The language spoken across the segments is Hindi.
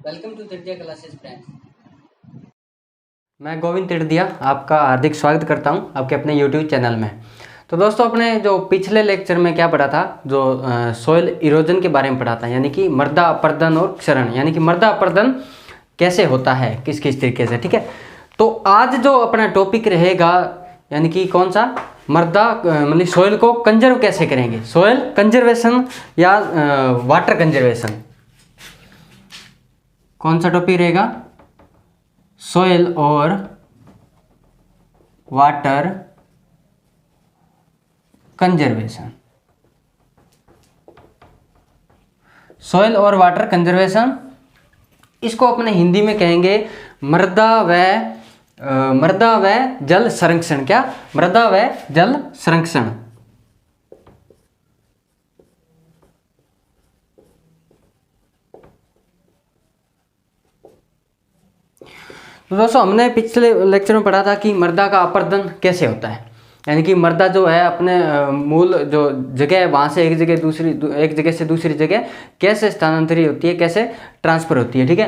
Welcome to Tritiya classes friends. मैं गोविंद तिड़दिया आपका हार्दिक स्वागत करता हूं आपके अपने YouTube चैनल में। तो दोस्तों, अपने जो पिछले लेक्चर में क्या पढ़ा था, जो सॉइल इरोजन के बारे में पढ़ा था, यानी कि मृदा अपरदन और क्षरण, यानी कि मृदा अपरदन कैसे होता है, किस किस तरीके से। ठीक है, तो आज जो अपना टॉपिक रहेगा, यानी कि कौन सा, मृदा मतलब सॉइल को कंजर्व कैसे करेंगे, सॉइल कंजर्वेशन या वाटर कंजर्वेशन। कौन सा टॉपिक रहेगा, सॉइल और वाटर कंजर्वेशन। सॉइल और वाटर कंजर्वेशन, इसको अपने हिंदी में कहेंगे मृदा व जल संरक्षण। क्या, मृदा व जल संरक्षण। तो दोस्तों, हमने पिछले लेक्चर में पढ़ा था कि मृदा का अपरदन कैसे होता है, यानी कि मृदा जो है अपने मूल जो जगह है वहाँ से एक जगह से दूसरी जगह कैसे स्थानांतरित होती है, कैसे ट्रांसफर होती है। ठीक है,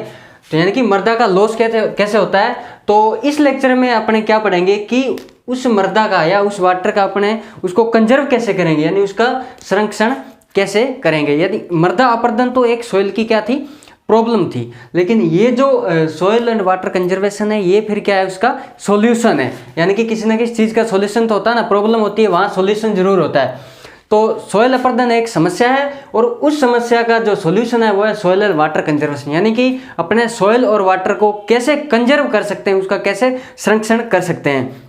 तो यानी कि मृदा का लॉस कैसे होता है। तो इस लेक्चर में अपने क्या पढ़ेंगे कि उस मृदा का या उस वाटर का अपने उसको कंजर्व कैसे करेंगे, यानी उसका संरक्षण कैसे करेंगे। यदि मृदा अपरदन तो एक सॉइल की क्या थी, प्रॉब्लम थी, लेकिन ये जो सॉइल एंड वाटर कंजर्वेशन है, ये फिर क्या है, उसका सॉल्यूशन है। यानी कि किसी ना किसी चीज़ का सॉल्यूशन तो होता है ना, प्रॉब्लम होती है वहाँ सॉल्यूशन जरूर होता है। तो सॉइल अपरदन एक समस्या है और उस समस्या का जो सॉल्यूशन है वो है सॉइल एंड वाटर कंजर्वेशन, यानी कि अपने सॉइल और वाटर को कैसे कंजर्व कर सकते हैं, उसका कैसे संरक्षण कर सकते हैं,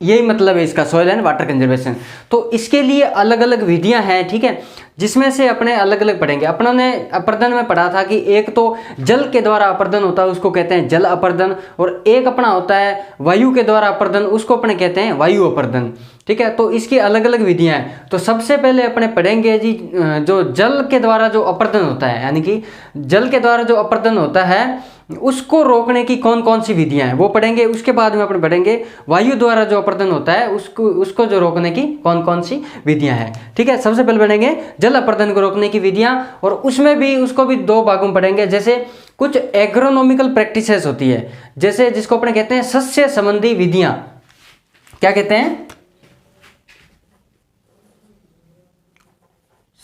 यही मतलब है इसका, सॉइल एंड वाटर कंजर्वेशन। तो इसके लिए अलग अलग विधियां हैं, ठीक है, जिसमें से अपने अलग अलग पढ़ेंगे। अपनों ने अपरदन में पढ़ा था कि एक तो जल के द्वारा अपरदन होता है, उसको कहते हैं जल अपरदन, और एक अपना होता है वायु के द्वारा अपरदन, उसको अपने कहते हैं वायु अपरदन। ठीक है, तो इसकी अलग अलग विधियां हैं। तो सबसे पहले अपने पढ़ेंगे जी जो जल के द्वारा जो अपरदन होता है, यानी कि जल के द्वारा जो अपरदन होता है उसको रोकने की कौन कौन सी विधियां हैं वो पढ़ेंगे। उसके बाद में अपन पढ़ेंगे वायु द्वारा जो अपरदन होता है उसको जो रोकने की कौन कौन सी विधियां हैं। ठीक है, सबसे पहले पढ़ेंगे जल अपरदन को रोकने की विधियां, और उसमें भी उसको भी दो भागों में पढ़ेंगे। जैसे कुछ एग्रोनॉमिकल प्रैक्टिसेस होती है, जैसे जिसको अपने कहते हैं सस्य संबंधी विधियां। क्या कहते हैं,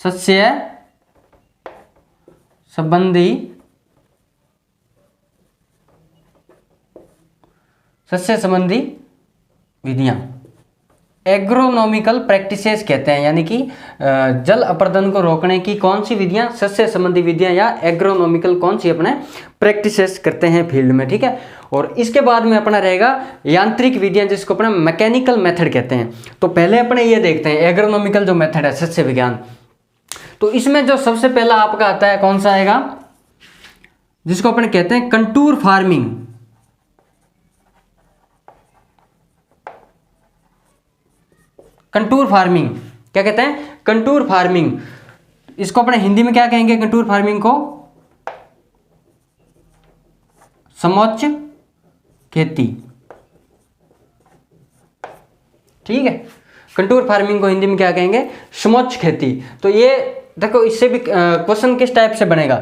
सस्य संबंधी विधियां, एग्रोनॉमिकल प्रैक्टिसेस कहते हैं, यानी कि जल अपरदन को रोकने की कौन सी विधियां, सस्य संबंधी विधियां या एग्रोनॉमिकल कौन सी अपने प्रैक्टिसेस करते हैं फील्ड में। ठीक है, और इसके बाद में अपना रहेगा यांत्रिक विधियां, जिसको अपना मैकेनिकल मेथड कहते हैं। तो पहले अपने ये देखते हैं एग्रोनॉमिकल जो मेथड है, सस्य विज्ञान। तो इसमें जो सबसे पहला आपका आता है, कौन सा आएगा, जिसको अपने कहते हैं कंटूर फार्मिंग। कंटूर फार्मिंग क्या कहते हैं, कंटूर फार्मिंग। इसको अपने हिंदी में क्या कहेंगे, कंटूर फार्मिंग को समोच्च खेती। ठीक है, कंटूर फार्मिंग को हिंदी में क्या कहेंगे, समोच्च खेती। तो ये देखो, इससे भी क्वेश्चन किस टाइप से बनेगा,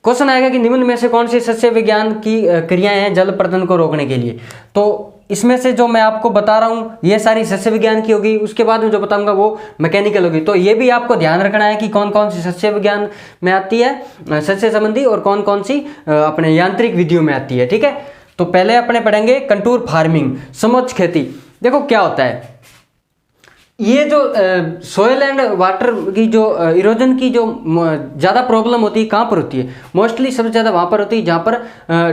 क्वेश्चन आएगा कि निम्न में से कौन सी सस्य विज्ञान की क्रियाएं हैं जल अपरदन को रोकने के लिए। तो इसमें से जो मैं आपको बता रहा हूं ये सारी सस्य विज्ञान की होगी, उसके बाद में जो बताऊंगा वो मैकेनिकल होगी। तो ये भी आपको ध्यान रखना है कि कौन कौन सी सस्य विज्ञान में आती है, सस्य संबंधी, और कौन कौन सी अपने यांत्रिक विधियों में आती है। ठीक है, तो पहले अपने पढ़ेंगे कंटूर फार्मिंग, समोच्च खेती। देखो क्या होता है, ये जो सोयल एंड वाटर की जो इरोजन की जो ज़्यादा प्रॉब्लम होती है, कहाँ पर होती है, मोस्टली सबसे ज़्यादा वहाँ पर होती है जहाँ पर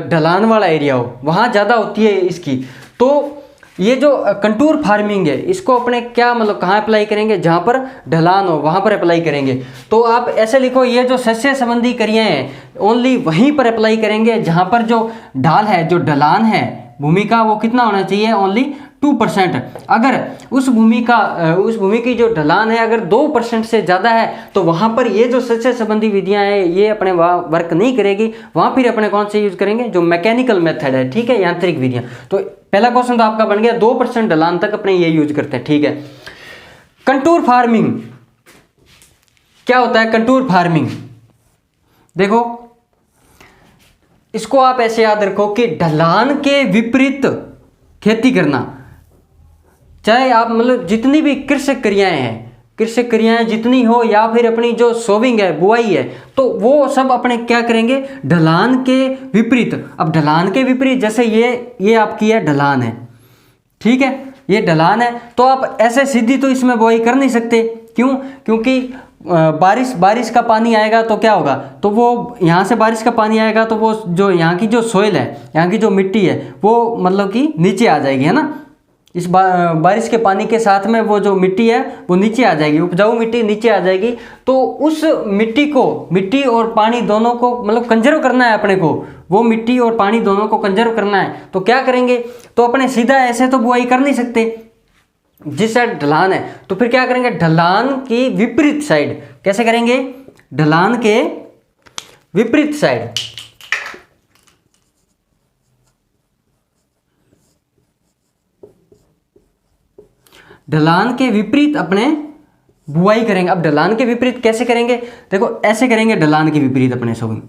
ढलान वाला एरिया हो, वहाँ ज़्यादा होती है इसकी। तो ये जो कंटूर फार्मिंग है, इसको अपने क्या मतलब कहाँ अप्लाई करेंगे, जहाँ पर ढलान हो वहाँ पर अप्लाई करेंगे। तो आप ऐसे लिखो, ये जो सस्य संबंधी क्रियाएं हैं ओनली वहीं पर अप्लाई करेंगे जहाँ पर जो ढाल है, जो ढलान है भूमि का, वो कितना होना चाहिए, ओनली 2%। अगर उस भूमि की जो ढलान है अगर 2% से ज़्यादा है तो वहाँ पर ये जो सस्य संबंधी विधियाँ हैं ये अपने वहाँ वर्क नहीं करेगी। वहाँ फिर अपने कौन से यूज करेंगे, जो मैकेनिकल मेथड है, ठीक है, यांत्रिक विधियाँ। तो पहला क्वेश्चन तो आपका बन गया, 2% ढलान तक अपने ये यूज करते हैं, ठीक है। कंटूर फार्मिंग क्या होता है, कंटूर फार्मिंग देखो इसको आप ऐसे याद रखो कि ढलान के विपरीत खेती करना, चाहे आप मतलब जितनी भी कृषि क्रियाएं जितनी हो, या फिर अपनी जो सोविंग है, बुआई है, तो वो सब अपने क्या करेंगे, ढलान के विपरीत। अब ढलान के विपरीत जैसे ये आपकी है ढलान है, ठीक है, ये ढलान है, तो आप ऐसे सीधी तो इसमें बुआई कर नहीं सकते। क्यों? क्योंकि बारिश का पानी आएगा तो क्या होगा, तो वो यहाँ से बारिश का पानी आएगा तो वो जो यहाँ की जो सोइल है, यहाँ की जो मिट्टी है, वो मतलब कि नीचे आ जाएगी, है ना। इस बारिश के पानी के साथ में वो जो मिट्टी है वो नीचे आ जाएगी, उपजाऊ मिट्टी नीचे आ जाएगी। तो उस मिट्टी और पानी दोनों को मतलब कंजर्व करना है अपने को, वो मिट्टी और पानी दोनों को कंजर्व करना है। तो क्या करेंगे, तो अपने सीधा ऐसे तो बुआई कर नहीं सकते, जिस साइड ढलान है तो फिर क्या करेंगे, ढलान की विपरीत साइड। कैसे करेंगे, ढलान के विपरीत साइड, ढलान के विपरीत अपने बुआई करेंगे। अब ढलान के विपरीत कैसे करेंगे, देखो ऐसे करेंगे ढलान के विपरीत अपने सोविंग।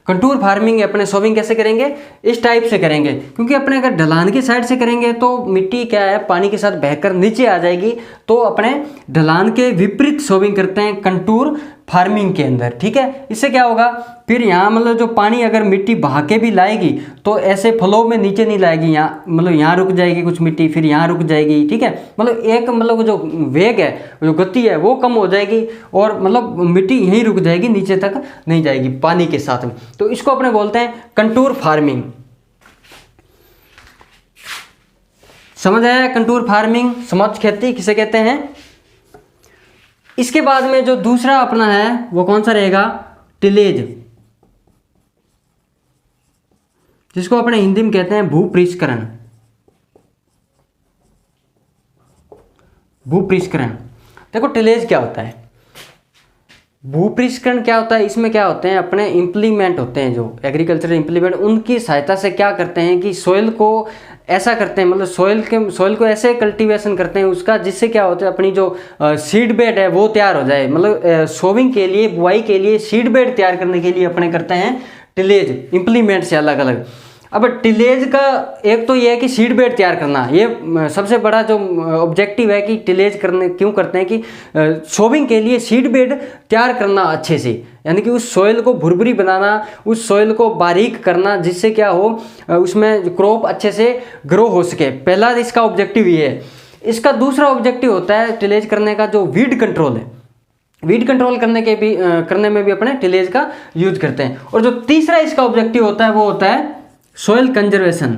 कंटूर फार्मिंग अपने सोविंग कैसे करेंगे, इस टाइप से करेंगे, क्योंकि अपने अगर ढलान की साइड से करेंगे तो मिट्टी क्या है पानी के साथ बहकर नीचे आ जाएगी। तो अपने ढलान के विपरीत सोविंग करते हैं कंटूर फार्मिंग के अंदर, ठीक है। इससे क्या होगा, फिर यहाँ मतलब जो पानी अगर मिट्टी बहा के भी लाएगी तो ऐसे फ्लो में नीचे नहीं लाएगी, यहाँ मतलब यहाँ रुक जाएगी कुछ मिट्टी, फिर यहाँ रुक जाएगी, ठीक है। मतलब एक मतलब जो वेग है, जो गति है वो कम हो जाएगी, और मतलब मिट्टी यहीं रुक जाएगी, नीचे तक नहीं जाएगी पानी के साथ में। तो इसको अपने बोलते हैं कंटूर फार्मिंग। समझ आया, कंटूर फार्मिंग, समोच्च खेती किसे कहते हैं। इसके बाद में जो दूसरा अपना है वो कौन सा रहेगा, टिलेज, जिसको अपने हिंदी में कहते हैं भूपृष्ठकरण। भूपृष्ठकरण, देखो टिलेज क्या होता है, भूपृष्ठकरण क्या होता है, इसमें क्या होते हैं अपने इम्प्लीमेंट होते हैं जो एग्रीकल्चर इम्प्लीमेंट, उनकी सहायता से क्या करते हैं कि सोइल को ऐसा करते हैं, मतलब सोइल को ऐसे कल्टीवेशन करते हैं उसका, जिससे क्या होता है अपनी जो सीड बेड है वो तैयार हो जाए। मतलब सोविंग के लिए, बुआई के लिए सीड बेड तैयार करने के लिए अपने करते हैं टिलेज, इम्प्लीमेंट से अलग अलग। अब टिलेज का एक तो ये है कि सीड बेड तैयार करना, ये सबसे बड़ा जो ऑब्जेक्टिव है कि टिलेज करने क्यों करते हैं कि सोविंग के लिए सीड बेड तैयार करना अच्छे से, यानी कि उस सोइल को भुरभुरी बनाना, उस सोइल को बारीक करना, जिससे क्या हो उसमें क्रॉप अच्छे से ग्रो हो सके। पहला इसका ऑब्जेक्टिव ये है। इसका दूसरा ऑब्जेक्टिव होता है टिलेज करने का जो वीड कंट्रोल है, वीड कंट्रोल करने में भी अपने टिलेज का यूज करते हैं। और जो तीसरा इसका ऑब्जेक्टिव होता है वो होता है सोइल कंजर्वेशन।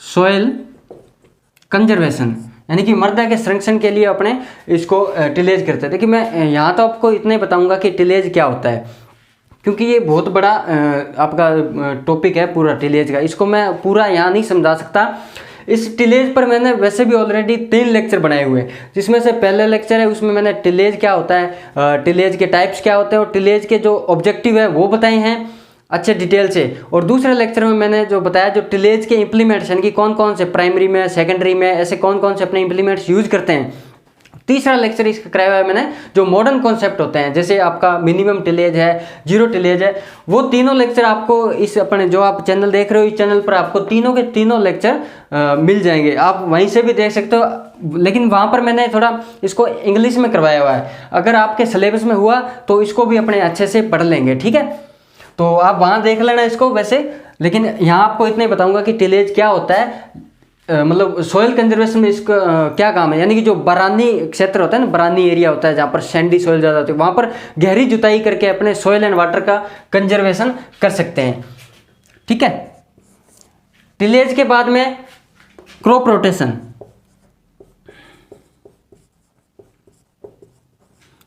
सोइल कंजर्वेशन यानी कि मृदा के संरक्षण के लिए अपने इसको टिलेज करते हैं। देखिए मैं यहाँ तो आपको इतना ही बताऊंगा कि टिलेज क्या होता है, क्योंकि ये बहुत बड़ा आपका टॉपिक है पूरा टिलेज का, इसको मैं पूरा यहाँ नहीं समझा सकता। इस टिलेज पर मैंने वैसे भी ऑलरेडी 3 लेक्चर बनाए हुए हैं, जिसमें से पहले लेक्चर है उसमें मैंने टिलेज क्या होता है, टिलेज के टाइप्स क्या होते हैं और टिलेज के जो ऑब्जेक्टिव है वो बताए हैं अच्छे डिटेल से। और दूसरे लेक्चर में मैंने जो बताया जो टिलेज के इम्प्लीमेंटेशन की कौन कौन से प्राइमरी में, सेकेंडरी में ऐसे कौन कौन से अपने इम्प्लीमेंट्स यूज करते हैं। तीसरा लेक्चर इसका कराया हुआ है मैंने जो मॉडर्न कॉन्सेप्ट होते हैं, जैसे आपका मिनिमम टिलेज है, जीरो टिलेज है, वो तीनों लेक्चर आपको इस अपने जो आप चैनल देख रहे हो इस चैनल पर आपको तीनों के तीनों लेक्चर मिल जाएंगे। आप वहीं से भी देख सकते हो, लेकिन वहाँ पर मैंने थोड़ा इसको इंग्लिश में करवाया हुआ है। अगर आपके सिलेबस में हुआ तो इसको भी अपने अच्छे से पढ़ लेंगे, ठीक है। तो आप वहाँ देख लेना इसको वैसे, लेकिन यहाँ आपको इतना ही बताऊँगा कि टिलेज क्या होता है, मतलब सॉइल कंजर्वेशन में इसका क्या काम है। यानी कि जो बरानी क्षेत्र होता है ना, बरानी एरिया होता है जहाँ पर सैंडी सॉइल ज़्यादा होती है, वहाँ पर गहरी जुताई करके अपने सॉइल एंड वाटर का कंजर्वेशन कर सकते हैं, ठीक है। टिलेज के बाद में क्रॉप रोटेशन,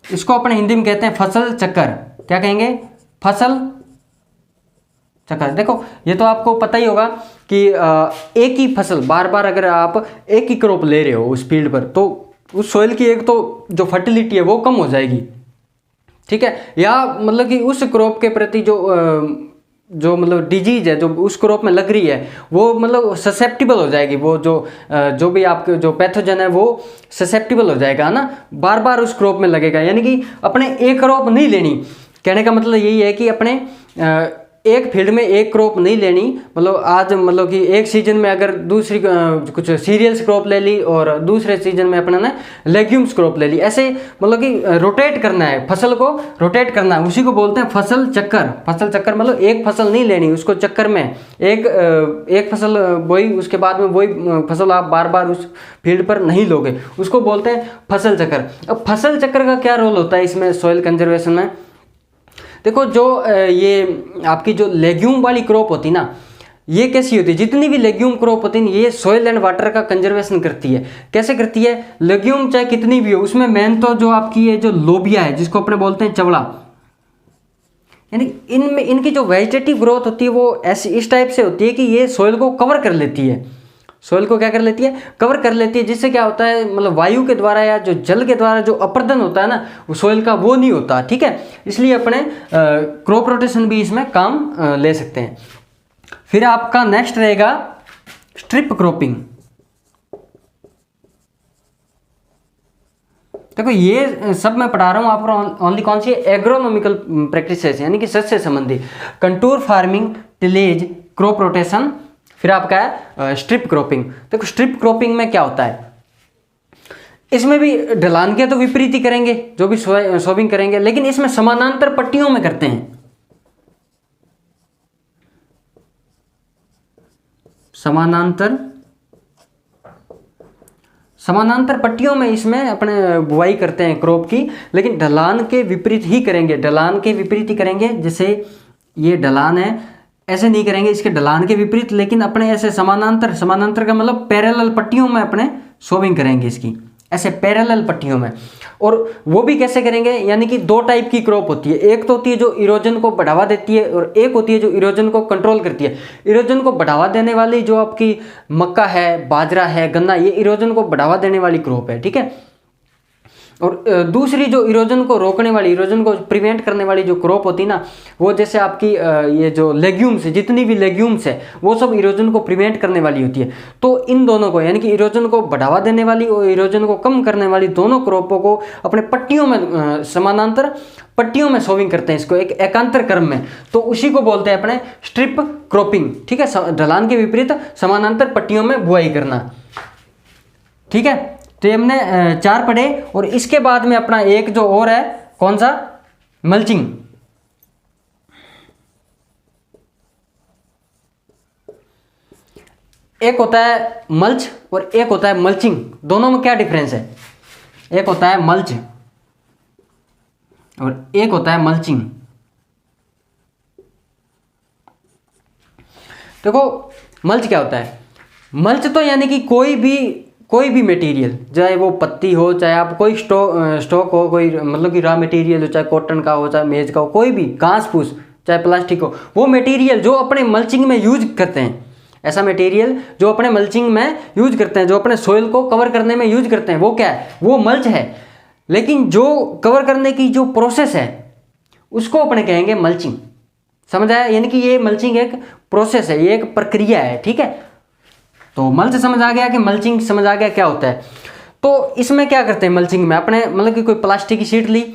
इसको अपने हिंदी में कहते हैं फसल चक्कर। क्या कहेंगे, फसल चक्कर। देखो ये तो आपको पता ही होगा कि एक ही फसल बार बार अगर आप एक ही क्रॉप ले रहे हो उस फील्ड पर, तो उस सॉइल की एक तो जो फर्टिलिटी है वो कम हो जाएगी, ठीक है। या मतलब कि उस क्रॉप के प्रति जो जो मतलब डिजीज है जो उस क्रॉप में लग रही है वो मतलब ससेप्टिबल हो जाएगी, वो जो भी आपके जो पैथोजन है वो ससेप्टिबल हो जाएगा ना, बार बार उस क्रॉप में लगेगा। यानी कि अपने एक क्रॉप नहीं लेनी, कहने का मतलब यही है कि अपने एक फील्ड में एक क्रॉप नहीं लेनी, मतलब आज मतलब कि एक सीजन में अगर दूसरी कुछ सीरियल्स क्रॉप ले ली और दूसरे सीजन में अपना ने लेग्यूम्स क्रॉप ले ली, ऐसे मतलब कि रोटेट करना है, फसल को रोटेट करना है, उसी को बोलते हैं फसल चक्कर। फसल चक्कर मतलब एक फसल नहीं लेनी, उसको चक्कर में एक फसल बोई, उसके बाद में वही फसल आप बार बार उस फील्ड पर नहीं लोगे, उसको बोलते हैं फसल चक्कर। अब फसल चक्कर का क्या रोल होता है इसमें सॉइल कंजर्वेशन में? देखो जो ये आपकी जो लेग्यूम वाली क्रॉप होती ना, ये कैसी होती है, जितनी भी लेग्यूम क्रॉप होती है ये सॉइल एंड वाटर का कंजर्वेशन करती है। कैसे करती है? लेग्यूम चाहे कितनी भी हो, उसमें मेन तो जो आपकी ये जो लोबिया है जिसको अपने बोलते हैं चवड़ा, यानी इनमें इनकी जो वेजिटेटिव ग्रोथ होती है वो ऐसी इस टाइप से होती है कि ये सॉइल को कवर कर लेती है। सॉइल को क्या कर लेती है? कवर कर लेती है, जिससे क्या होता है मतलब वायु के द्वारा या जो जल के द्वारा जो अपर्दन होता है ना वो सॉइल का वो नहीं होता, ठीक है। इसलिए अपने क्रॉप रोटेशन भी इसमें काम ले सकते हैं। फिर आपका नेक्स्ट रहेगा स्ट्रिप क्रॉपिंग। देखो ये सब मैं पढ़ा रहा हूँ आपको ओनली कौन सी एग्रोनॉमिकल प्रैक्टिसेस, यानी कि सस्य संबंधी, contour farming, tillage, crop rotation, फिर आपका है स्ट्रिप क्रॉपिंग। देखो स्ट्रिप क्रॉपिंग में क्या होता है, इसमें भी ढलान के तो विपरीत ही करेंगे जो भी सोविंग करेंगे, लेकिन इसमें समानांतर पट्टियों में करते हैं। समानांतर पट्टियों में इसमें अपने बुआई करते हैं क्रॉप की, लेकिन ढलान के विपरीत ही करेंगे, ढलान के विपरीत ही करेंगे। जैसे ये ढलान है, ऐसे नहीं करेंगे इसके ढलान के विपरीत, लेकिन अपने ऐसे समानांतर का मतलब पैरेलल पट्टियों में अपने सोविंग करेंगे इसकी, ऐसे पैरेलल पट्टियों में। और वो भी कैसे करेंगे, यानी कि दो टाइप की क्रॉप होती है, एक तो होती है जो इरोजन को बढ़ावा देती है और एक होती है जो इरोजन को कंट्रोल करती है। इरोजन को बढ़ावा देने वाली जो आपकी मक्का है, बाजरा है, गन्ना, ये इरोजन को बढ़ावा देने वाली क्रॉप है, ठीक है। और दूसरी जो इरोजन को रोकने वाली, इरोजन को प्रिवेंट करने वाली जो क्रॉप होती है ना, वो जैसे आपकी ये जो लेग्यूम्स है, जितनी भी लेग्यूम्स है वो सब इरोजन को प्रिवेंट करने वाली होती है। तो इन दोनों को, यानी कि इरोजन को बढ़ावा देने वाली और इरोजन को कम करने वाली दोनों क्रॉपों को अपने पट्टियों में समानांतर पट्टियों में सोविंग करते हैं, इसको एक एकांतर क्रम में, तो उसी को बोलते हैं अपने स्ट्रिप क्रॉपिंग, ठीक है। ढलान के विपरीत समानांतर पट्टियों में बुआई करना, ठीक है। तो ये हमने 4 पढ़े। और इसके बाद में अपना एक जो और है, कौन सा? मल्चिंग। एक होता है मल्च और एक होता है मल्चिंग, दोनों में क्या डिफरेंस है? एक होता है मल्च और एक होता है मल्चिंग। देखो मल्च क्या होता है? मल्च तो यानी कि कोई भी मटेरियल, चाहे वो पत्ती हो, चाहे आप कोई स्टॉक हो, कोई मतलब कि रॉ मटेरियल हो, चाहे कॉटन का हो, चाहे मेज का हो, कोई भी घास फूस, चाहे प्लास्टिक हो, वो मटेरियल जो अपने मल्चिंग में यूज करते हैं, ऐसा मटेरियल जो अपने मल्चिंग में यूज करते हैं, जो अपने सोइल को कवर करने में यूज करते हैं, वो क्या है? वो मल्च है। लेकिन जो कवर करने की जो प्रोसेस है उसको अपने कहेंगे मल्चिंग। समझ आया? यानी कि ये मल्चिंग एक प्रोसेस है, ये एक प्रक्रिया है, ठीक है। तो मल्च समझ आ गया कि मल्चिंग समझ आ गया क्या होता है। तो इसमें क्या करते हैं मल्चिंग में, अपने मतलब कि कोई प्लास्टिक की शीट ली,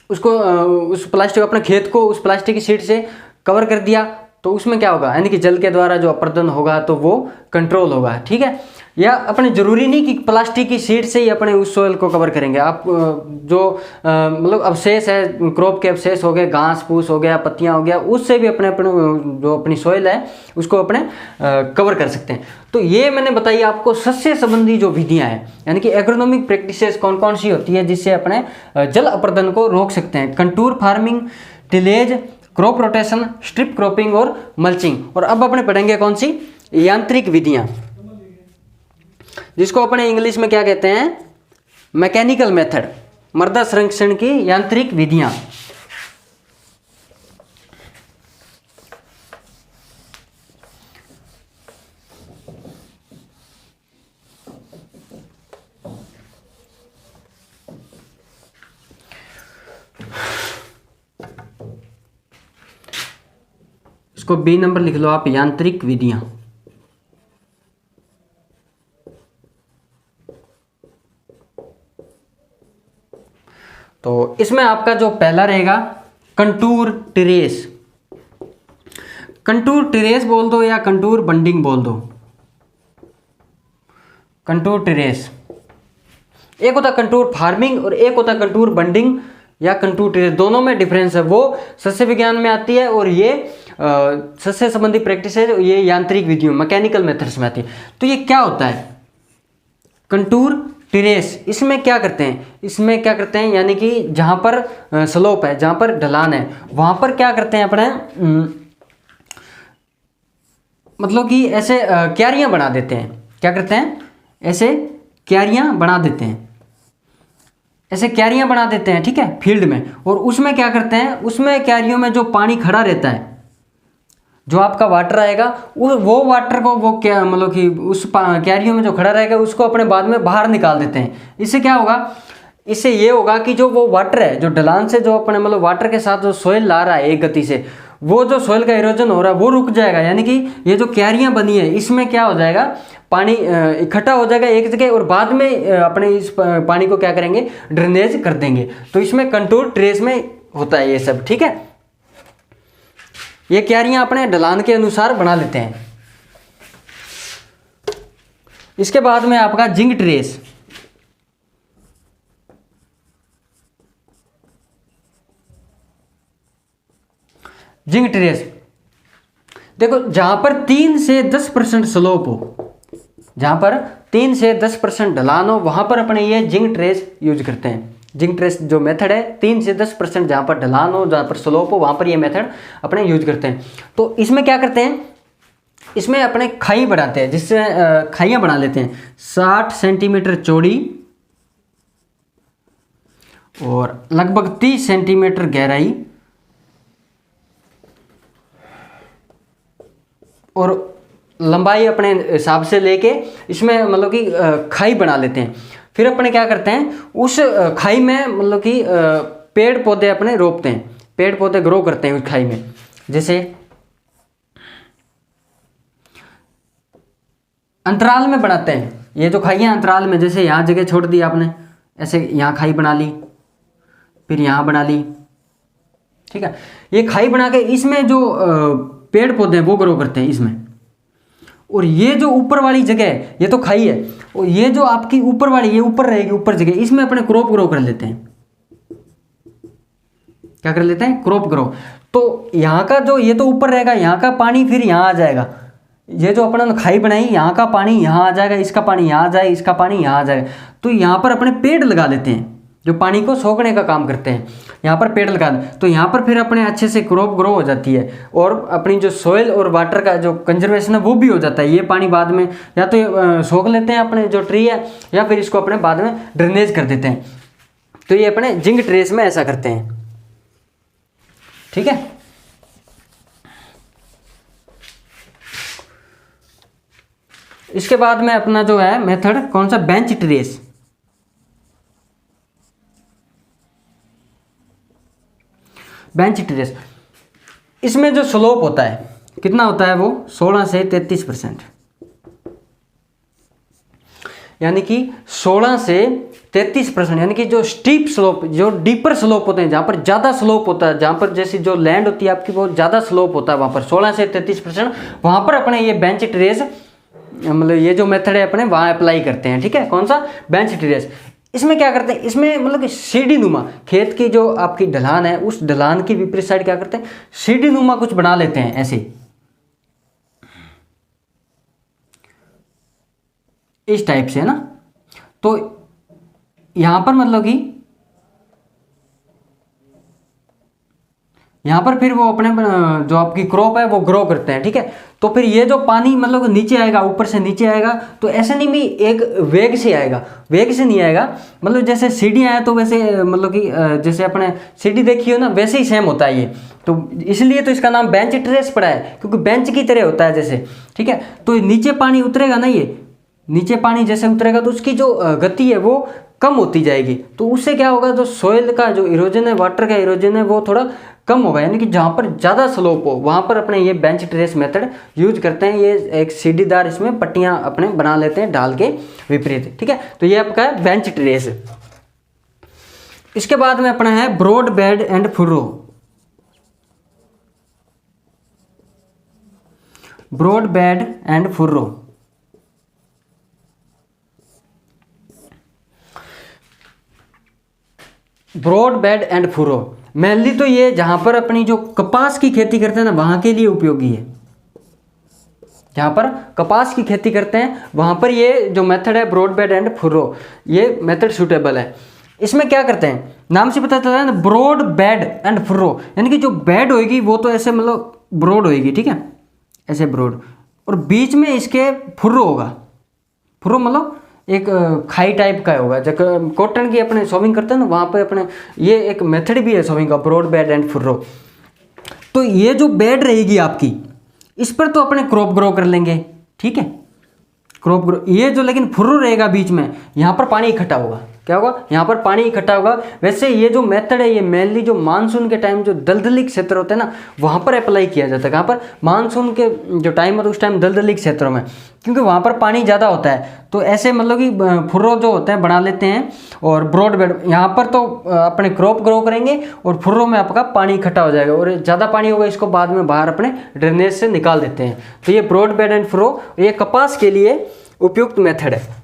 उसको उस प्लास्टिक अपने खेत को उस प्लास्टिक की शीट से कवर कर दिया, तो उसमें क्या होगा, यानी कि जल के द्वारा जो अपर्दन होगा तो वो कंट्रोल होगा, ठीक है। या अपने जरूरी नहीं कि प्लास्टिक की शीट से ही अपने उस सोइल को कवर करेंगे, आप जो मतलब अवशेष है, क्रॉप के अवशेष हो गए, घास फूस हो गया, पत्तियां हो गया, उससे भी अपने अपने जो अपनी सोइल है उसको अपने कवर कर सकते हैं। तो ये मैंने बताई आपको सस्य संबंधी जो विधियां हैं, यानी कि एग्रोनॉमिक प्रैक्टिसेस कौन कौन सी होती है जिससे अपने जल अपर्दन को रोक सकते हैं। Contour farming, tillage, crop rotation, strip cropping और मल्चिंग। और अब अपने पढ़ेंगे कौन सी? यांत्रिक विधियां, जिसको अपने इंग्लिश में क्या कहते हैं? मैकेनिकल मेथड, मृदा संरक्षण की यांत्रिक विधियां। इसको बी नंबर लिख लो आप, यांत्रिक विधियां। तो इसमें आपका जो पहला रहेगा कंटूर टेरेस। कंटूर टेरेस बोल दो या कंटूर बंडिंग बोल दो। कंटूर टेरेस, एक होता कंटूर फार्मिंग और एक होता कंटूर बंडिंग या कंटूर टेरेस, दोनों में डिफरेंस है। वो सस्य विज्ञान में आती है और ये सस्य संबंधी प्रैक्टिस है, ये यांत्रिक विधियों मैकेनिकल मेथड्स में आती है। तो ये क्या होता है कंटूर टेरेस? इसमें क्या करते हैं, इसमें क्या करते हैं यानी कि जहाँ पर स्लोप है, जहाँ पर ढलान है, वहाँ पर क्या करते हैं अपने मतलब कि ऐसे क्यारियाँ बना देते हैं। क्या करते हैं, ऐसे क्यारियाँ बना देते हैं, ऐसे क्यारियाँ बना देते हैं, ठीक है, फील्ड में। और उसमें क्या करते हैं, उसमें क्यारियों में जो पानी खड़ा रहता है, जो आपका वाटर आएगा, वो वाटर को वो क्या मतलब कि उस क्यारियों में जो खड़ा रहेगा उसको अपने बाद में बाहर निकाल देते हैं। इससे क्या होगा, इससे ये होगा कि जो वो वाटर है, जो ढलान से जो अपने मतलब वाटर के साथ जो सोइल ला रहा है एक गति से, वो जो सोइल का इरोजन हो रहा है वो रुक जाएगा। यानी कि ये जो क्यारियाँ बनी है इसमें क्या हो जाएगा, पानी इकट्ठा हो जाएगा एक जगह और बाद में अपने इस पानी को क्या करेंगे, ड्रेनेज कर देंगे। तो इसमें कंटूर टेरेस में होता है ये सब, ठीक है। ये क्यारियाँ अपने ढलान के अनुसार बना लेते हैं। इसके बाद में आपका जिंक टेरेस। जिंक टेरेस देखो, जहां पर 3 से 10% स्लोप हो, जहां पर 3 से 10% ढलान हो, वहां पर अपने ये जिंक टेरेस यूज करते हैं। जिंक टेरेस जो मेथड है, 3 से 10% जहां पर ढलान हो, जहां पर स्लोप हो, वहां पर ये मेथड अपने यूज करते हैं। तो इसमें क्या करते हैं, इसमें अपने खाई बनाते हैं, जिससे खाइयां बना लेते हैं 60 सेंटीमीटर चौड़ी और लगभग 30 सेंटीमीटर गहराई और लंबाई अपने हिसाब से लेके इसमें मतलब कि खाई बना लेते हैं। फिर अपने क्या करते हैं, उस खाई में मतलब कि पेड़ पौधे अपने रोपते हैं, पेड़ पौधे ग्रो करते हैं उस खाई में। जैसे अंतराल में बनाते हैं, ये जो खाइयाँ अंतराल में, जैसे यहाँ जगह छोड़ दी आपने, ऐसे यहाँ खाई बना ली, फिर यहाँ बना ली, ठीक है। ये खाई बना के इसमें जो पेड़ पौधे हैं वो ग्रो करते हैं इसमें। और ये जो ऊपर वाली जगह है, ये तो खाई है, और ये जो आपकी ऊपर वाली, ये ऊपर रहेगी ऊपर जगह, इसमें अपने क्रॉप ग्रो कर लेते हैं। क्या कर लेते हैं, क्रॉप ग्रो। तो यहाँ का जो ये तो ऊपर रहेगा, यहाँ का पानी फिर यहाँ आ जाएगा। ये जो अपने खाई बनाई, यहाँ का पानी यहाँ आ जाएगा, इसका पानी यहाँ आ जाएगा, इसका पानी यहाँ आ जाएगा। तो यहाँ पर अपने पेड़ लगा लेते हैं जो पानी को सोखने का काम करते हैं, यहाँ पर पेड़ लगा दें। तो यहाँ पर फिर अपने अच्छे से क्रॉप ग्रो हो जाती है और अपनी जो सोइल और वाटर का जो कंजर्वेशन है वो भी हो जाता है। ये पानी बाद में या तो सोख लेते हैं अपने जो ट्री है, या फिर इसको अपने बाद में ड्रेनेज कर देते हैं। तो ये अपने जिंक टेरेस में ऐसा करते हैं, ठीक है। इसके बाद में अपना जो है मेथड कौन सा, बेंच टेरेस। बेंच टेरेस, इसमें जो स्लोप होता है कितना होता है, वो 16 से 33%, यानी कि 16 से 33%, यानी कि जो स्टीप स्लोप, जो डीपर स्लोप होते हैं, जहाँ पर ज़्यादा स्लोप होता है, जहाँ पर जैसी जो लैंड होती है आपकी बहुत ज़्यादा स्लोप होता है, वहाँ पर 16 से 33%, वहाँ पर अपने ये बेंच टेरेस मतलब ये जो मेथड है अपने वहाँ अप्लाई करते हैं, ठीक है। कौन सा, बेंच टेरेस। इसमें क्या करते हैं, इसमें मतलब कि सीढ़ी नुमा, खेत की जो आपकी ढलान है उस ढलान की विपरीत साइड क्या करते हैं, सीढ़ी नुमा कुछ बना लेते हैं ऐसे, इस टाइप से, है ना। तो यहां पर मतलब कि यहाँ पर फिर वो अपने जो आपकी क्रॉप है वो ग्रो करते हैं, ठीक है। तो फिर ये जो पानी मतलब नीचे आएगा, ऊपर से नीचे आएगा, तो ऐसे नहीं भी एक वेग से आएगा, वेग से नहीं आएगा, मतलब जैसे सीढ़ी आया तो वैसे मतलब कि जैसे अपने सीढ़ी देखी हो ना, वैसे ही सेम होता है ये। तो इसलिए तो इसका नाम बेंच टेरेस पड़ा है, क्योंकि बेंच की तरह होता है जैसे, ठीक है। तो नीचे पानी उतरेगा ना, ये नीचे पानी जैसे उतरेगा तो उसकी जो गति है वो कम होती जाएगी। तो उससे क्या होगा, जो सोइल का जो इरोजन है, वाटर का इरोजन है, वो थोड़ा कम होगा, यानी कि जहाँ पर ज़्यादा स्लोप हो वहाँ पर अपने ये बेंच ट्रेस मेथड यूज करते हैं। ये एक सीढ़ीदार इसमें पट्टियाँ अपने बना लेते हैं ढाल के विपरीत, ठीक है। तो ये आपका है बेंच ट्रेस। इसके बाद में अपना है broad bed and furrow. Broad bed and furrow, broad bed and furrow mainly तो ये जहां पर अपनी जो कपास की खेती करते हैं ना वहां के लिए उपयोगी है। जहां पर कपास की खेती करते हैं वहां पर ये जो मेथड है ब्रॉड बेड एंड फुर्रो, ये मेथड सूटेबल है। इसमें क्या करते हैं, नाम से पता चला है ना, ब्रॉड बेड एंड फुर्रो, यानी कि जो बेड होगी वो तो ऐसे मतलब ब्रॉड होगी, ठीक है, ऐसे ब्रॉड, और बीच में इसके फुर्रो होगा। फुर्रो मतलब एक खाई टाइप का होगा। जब कॉटन की अपने शॉपिंग करते हैं ना वहाँ पे अपने ये एक मेथड भी है शॉपिंग का, ब्रॉड बेड एंड फुर्रो। तो ये जो बेड रहेगी आपकी, इस पर तो अपने क्रॉप ग्रो कर लेंगे, ठीक है, क्रॉप ग्रो। ये जो लेकिन फुर्रो रहेगा बीच में, यहाँ पर पानी इकट्ठा होगा। क्या होगा, यहाँ पर पानी इकट्ठा होगा। वैसे ये जो मेथड है ये मेनली जो मानसून के टाइम जो दलदली क्षेत्र होते हैं ना वहाँ पर अप्लाई किया जाता है। कहाँ पर, मानसून के जो टाइम होता है उस टाइम दलदली क्षेत्रों में, क्योंकि वहाँ पर पानी ज़्यादा होता है। तो ऐसे मतलब कि फुर्रो जो होते हैं बना लेते हैं। और ब्रॉड बेड यहाँ पर तो अपने क्रॉप ग्रो करेंगे और फुर्रो में आपका पानी इकट्ठा हो जाएगा, और ज़्यादा पानी होगा इसको बाद में बाहर अपने ड्रेनेज से निकाल देते हैं। तो ये ब्रॉड बेड एंड फुर्रो ये कपास के लिए उपयुक्त मेथड है,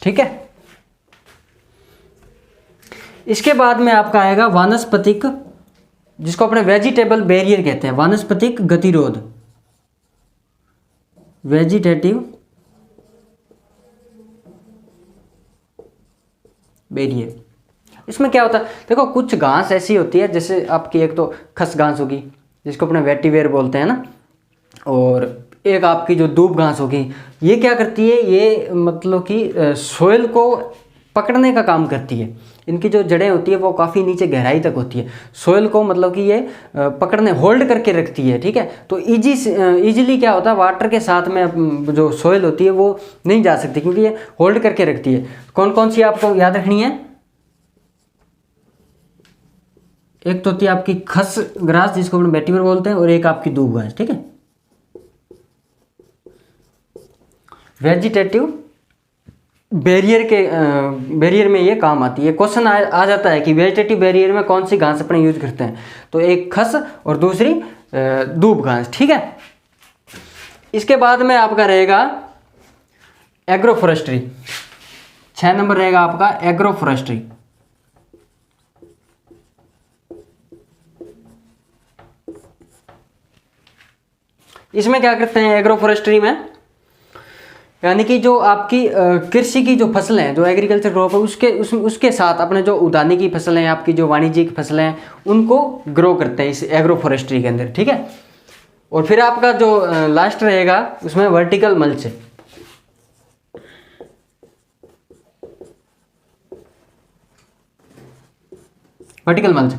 ठीक है। इसके बाद में आपका आएगा वानस्पतिक, जिसको अपने वेजिटेबल बैरियर कहते हैं, वानस्पतिक गतिरोध, वेजिटेटिव बैरियर। इसमें क्या होता है, देखो कुछ घास ऐसी होती है, जैसे आपकी एक तो खस घास होगी जिसको अपने वेटिवेयर बोलते हैं ना, और एक आपकी जो दूब घास होगी, ये क्या करती है, ये मतलब कि सोइल को पकड़ने का काम करती है। इनकी जो जड़ें होती है वो काफ़ी नीचे गहराई तक होती है, सोइल को मतलब कि ये पकड़ने होल्ड करके रखती है, ठीक है। तो इजीली क्या होता है, वाटर के साथ में जो सोइल होती है वो नहीं जा सकती, क्योंकि ये होल्ड करके रखती है। कौन कौन सी आपको याद रखनी है, एक तो होती है आपकी खस ग्रास जिसको हम वेटिवेयर बोलते हैं, और एक आपकी दूब घास, ठीक है। वेजिटेटिव बैरियर में ये काम आती है। क्वेश्चन आ जाता है कि वेजिटेटिव बैरियर में कौन सी घास अपने यूज करते हैं, तो एक खस और दूसरी दूब घास, ठीक है। इसके बाद में आपका रहेगा एग्रोफोरेस्ट्री, 6 नंबर रहेगा आपका एग्रोफोरेस्ट्री। इसमें क्या करते हैं एग्रोफोरेस्ट्री में, यानी कि जो आपकी कृषि की जो फसलें हैं, जो एग्रीकल्चर क्रॉप है उसके साथ अपने जो उगाने की फसलें हैं, आपकी जो वाणिज्यिक फसलें हैं, उनको ग्रो करते हैं इस एग्रोफोरेस्ट्री के अंदर, ठीक है। और फिर आपका जो लास्ट रहेगा उसमें वर्टिकल मल्च। वर्टिकल मल्च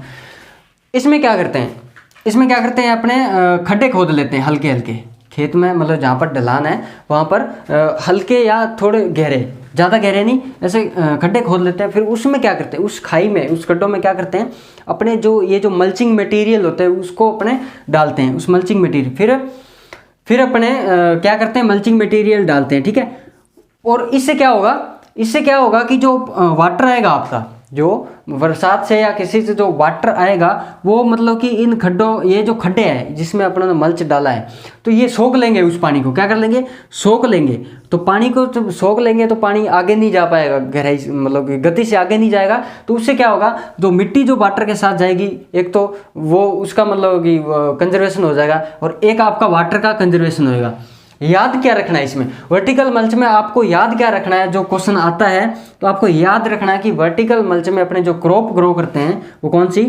इसमें क्या करते हैं, इसमें क्या करते हैं, अपने खड्डे खोद लेते हैं हल्के हल्के खेत में, मतलब जहाँ पर ढलान है वहाँ पर हल्के या थोड़े गहरे, ज़्यादा गहरे नहीं, ऐसे खड्डे खोद लेते हैं। फिर उसमें क्या करते हैं, उस खाई में, उस खड्डों में क्या करते हैं, अपने जो ये जो मल्चिंग मटेरियल होता है उसको अपने डालते हैं, उस मल्चिंग मटेरियल फिर अपने क्या करते हैं, मल्चिंग मटेरियल डालते हैं, ठीक है। और इससे क्या होगा, इससे क्या होगा कि जो वाटर आएगा आपका, जो बरसात से या किसी से जो वाटर आएगा वो मतलब कि इन खड्डों, ये जो खड्डे हैं जिसमें अपना मल्च डाला है, तो ये सोख लेंगे उस पानी को, क्या कर लेंगे, सोख लेंगे। तो पानी को जब सोख लेंगे तो पानी आगे नहीं जा पाएगा, गहराई मतलब कि गति से आगे नहीं जाएगा। तो उससे क्या होगा, जो मिट्टी जो वाटर के साथ जाएगी, एक तो वो उसका मतलब कि कंजर्वेशन हो जाएगा, और एक आपका वाटर का कंजर्वेशन होएगा। याद क्या रखना है इसमें, वर्टिकल मल्च में आपको याद क्या रखना है, जो क्वेश्चन आता है तो आपको याद रखना है कि वर्टिकल मल्च में अपने जो क्रॉप ग्रो करते हैं वो कौन सी,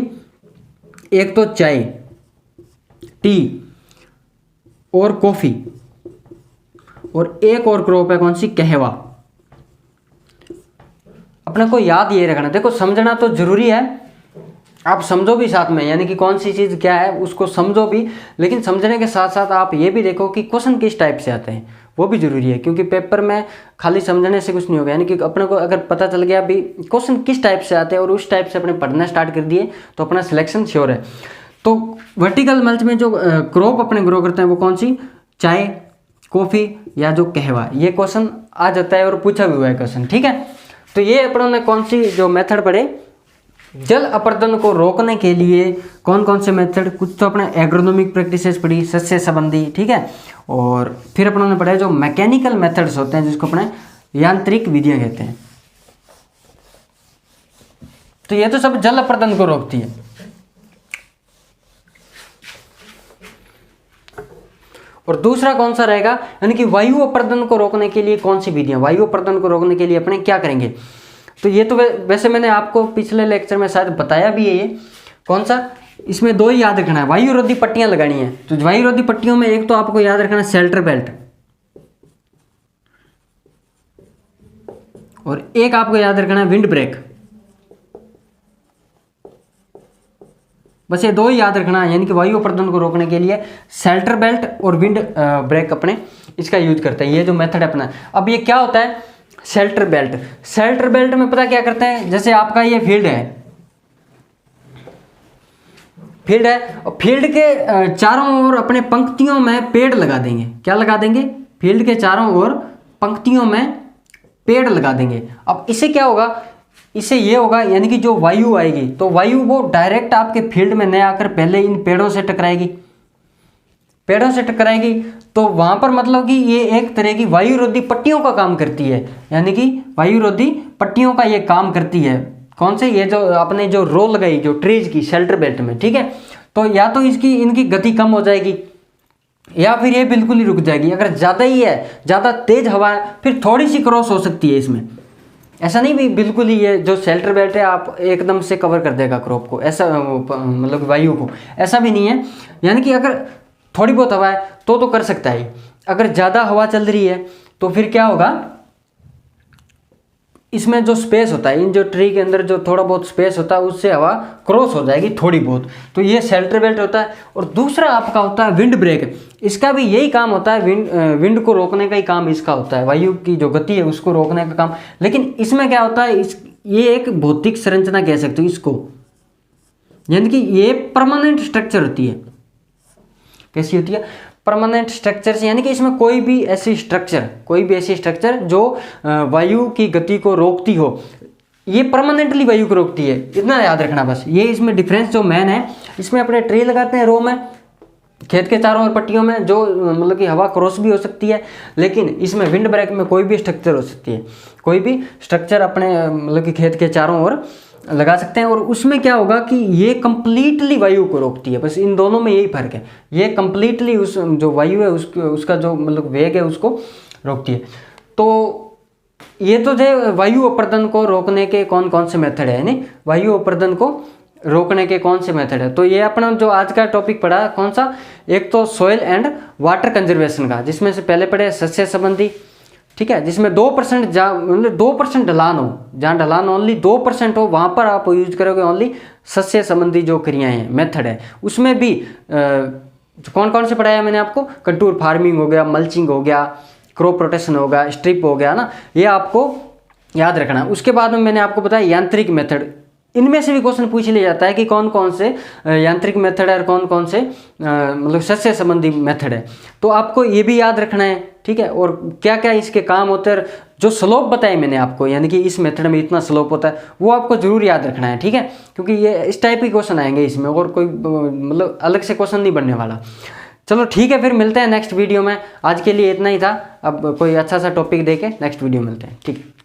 एक तो चाय, टी और कॉफी, और एक और क्रॉप है कौन सी, कहवा। अपने को याद ये रखना, देखो समझना तो जरूरी है, आप समझो भी साथ में, यानी कि कौन सी चीज़ क्या है उसको समझो भी, लेकिन समझने के साथ साथ आप ये भी देखो कि क्वेश्चन किस टाइप से आते हैं, वो भी जरूरी है। क्योंकि पेपर में खाली समझने से कुछ नहीं होगा, यानी कि अपने को अगर पता चल गया भी क्वेश्चन किस टाइप से आते हैं और उस टाइप से अपने पढ़ना स्टार्ट कर दिए तो अपना सिलेक्शन श्योर है। तो वर्टिकल मल्च में जो क्रॉप अपने ग्रो करते हैं वो कौन सी, चाय, कॉफ़ी या जो कहवा, ये क्वेश्चन आ जाता है और पूछा भी हुआ है क्वेश्चन, ठीक है। तो ये अपनों ने कौन सी जो मेथड पढ़े, जल अपर्दन को रोकने के लिए कौन कौन से मेथड, कुछ तो अपने एग्रोनॉमिक प्रैक्टिसेस पढ़ी सस्य संबंधी, ठीक है। और फिर अपनों ने पढ़ा जो मैकेनिकल मेथड्स होते हैं जिसको अपने यांत्रिक विधियां कहते हैं। तो ये तो सब जल अपर्दन को रोकती है। और दूसरा कौन सा रहेगा, यानी कि वायु अपर्दन को रोकने के लिए कौन सी विधियां, वायु अपर्दन को रोकने के लिए अपने क्या करेंगे। तो ये तो वैसे मैंने आपको पिछले लेक्चर में शायद बताया भी है। ये कौन सा, इसमें दो ही याद रखना है, वायु रोधी पट्टियां लगानी है। तो वायु रोधी पट्टियों में एक तो आपको याद रखना है शेल्टर बेल्ट, और एक आपको याद रखना है विंड ब्रेक। बस ये दो ही याद रखना है, यानी कि वायु अपर्दन को रोकने के लिए शेल्टर बेल्ट और विंड ब्रेक अपने इसका यूज करते हैं। ये जो मेथड है अपना। अब ये क्या होता है शेल्टर बेल्ट, शेल्टर बेल्ट में पता क्या करते हैं, जैसे आपका ये फील्ड है, और फील्ड के चारों ओर अपने पंक्तियों में पेड़ लगा देंगे। क्या लगा देंगे, फील्ड के चारों ओर पंक्तियों में पेड़ लगा देंगे। अब इससे क्या होगा, इससे ये होगा यानी कि जो वायु आएगी तो वायु वो डायरेक्ट आपके फील्ड में न आकर पहले इन पेड़ों से टकराएगी, पेड़ों से टकराएगी। तो वहां पर मतलब कि ये एक तरह की वायु रोधी पट्टियों का काम करती है, यानी कि वायु रोधी पट्टियों का ये काम करती है। कौन से, ये जो आपने जो रो लगाई जो ट्रीज की शेल्टर बेल्ट में, ठीक है। तो या तो इनकी गति कम हो जाएगी या फिर ये बिल्कुल ही रुक जाएगी। अगर ज़्यादा ही है, ज़्यादा तेज हवा है, फिर थोड़ी सी क्रॉस हो सकती है इसमें। ऐसा नहीं भी बिल्कुल ही ये जो शेल्टर बेल्ट है आप एकदम से कवर कर देगा क्रॉप को, ऐसा मतलब वायु को, ऐसा भी नहीं है। यानी कि अगर थोड़ी बहुत हवा है तो कर सकता है। अगर ज़्यादा हवा चल रही है तो फिर क्या होगा, इसमें जो स्पेस होता है, इन जो ट्री के अंदर जो थोड़ा बहुत स्पेस होता है उससे हवा क्रॉस हो जाएगी थोड़ी बहुत। तो ये शेल्टर बेल्ट होता है। और दूसरा आपका होता है विंड ब्रेक, इसका भी यही काम होता है, विंड को रोकने का ही काम इसका होता है, वायु की जो गति है उसको रोकने का काम। लेकिन इसमें क्या होता है, ये एक भौतिक संरचना कह सकते हो इसको, यानी कि ये परमानेंट स्ट्रक्चर होती है। कैसी होती है, परमानेंट स्ट्रक्चर से, यानी कि इसमें कोई भी ऐसी स्ट्रक्चर जो वायु की गति को रोकती हो, ये परमानेंटली वायु को रोकती है। इतना याद रखना बस। ये इसमें डिफरेंस जो मेन है, इसमें अपने ट्री लगाते हैं रो में, खेत के चारों ओर पट्टियों में, जो मतलब कि हवा क्रॉस भी हो सकती है। लेकिन इसमें विंड ब्रेक में कोई भी स्ट्रक्चर हो सकती है, कोई भी स्ट्रक्चर अपने मतलब कि खेत के चारों ओर लगा सकते हैं। और उसमें क्या होगा कि ये कंप्लीटली वायु को रोकती है। बस इन दोनों में यही फर्क है, ये कंप्लीटली उस जो वायु है उसका जो मतलब वेग है उसको रोकती है। तो ये तो थे वायु अपर्दन को रोकने के कौन कौन से मेथड है, यानी वायु अपर्दन को रोकने के कौन से मेथड है। तो ये अपना जो आज का टॉपिक पढ़ा कौन सा, एक तो सॉइल एंड वाटर कंजर्वेशन का, जिसमें से पहले पढ़े सस्य संबंधी, ठीक है, जिसमें 2% मतलब 2% ढलान हो, जहाँ ढलान ओनली 2% हो वहाँ पर आप यूज करोगे ओनली सस्य संबंधी जो क्रियाएं हैं, मेथड है। उसमें भी कौन कौन से पढ़ाया मैंने आपको, कंटूर फार्मिंग हो गया, मल्चिंग हो गया, क्रॉप रोटेशन होगा, स्ट्रिप हो गया ना, ये आपको याद रखना। उसके बाद में मैंने आपको बताया यांत्रिक मेथड, इनमें से भी क्वेश्चन पूछ लिया जाता है कि कौन कौन से यांत्रिक मेथड है और कौन कौन से मतलब सस्य संबंधी मेथड है। तो आपको ये भी याद रखना है, ठीक है। और क्या क्या इसके काम होते हैं, जो स्लोप बताए मैंने आपको, यानी कि इस मेथड में इतना स्लोप होता है, वो आपको जरूर याद रखना है, ठीक है। क्योंकि ये इस टाइप के क्वेश्चन आएंगे इसमें, और कोई मतलब अलग से क्वेश्चन नहीं बनने वाला। चलो ठीक है, फिर मिलते हैं नेक्स्ट वीडियो में। आज के लिए इतना ही था, अब कोई अच्छा सा टॉपिक देके नेक्स्ट वीडियो मिलते हैं, ठीक है।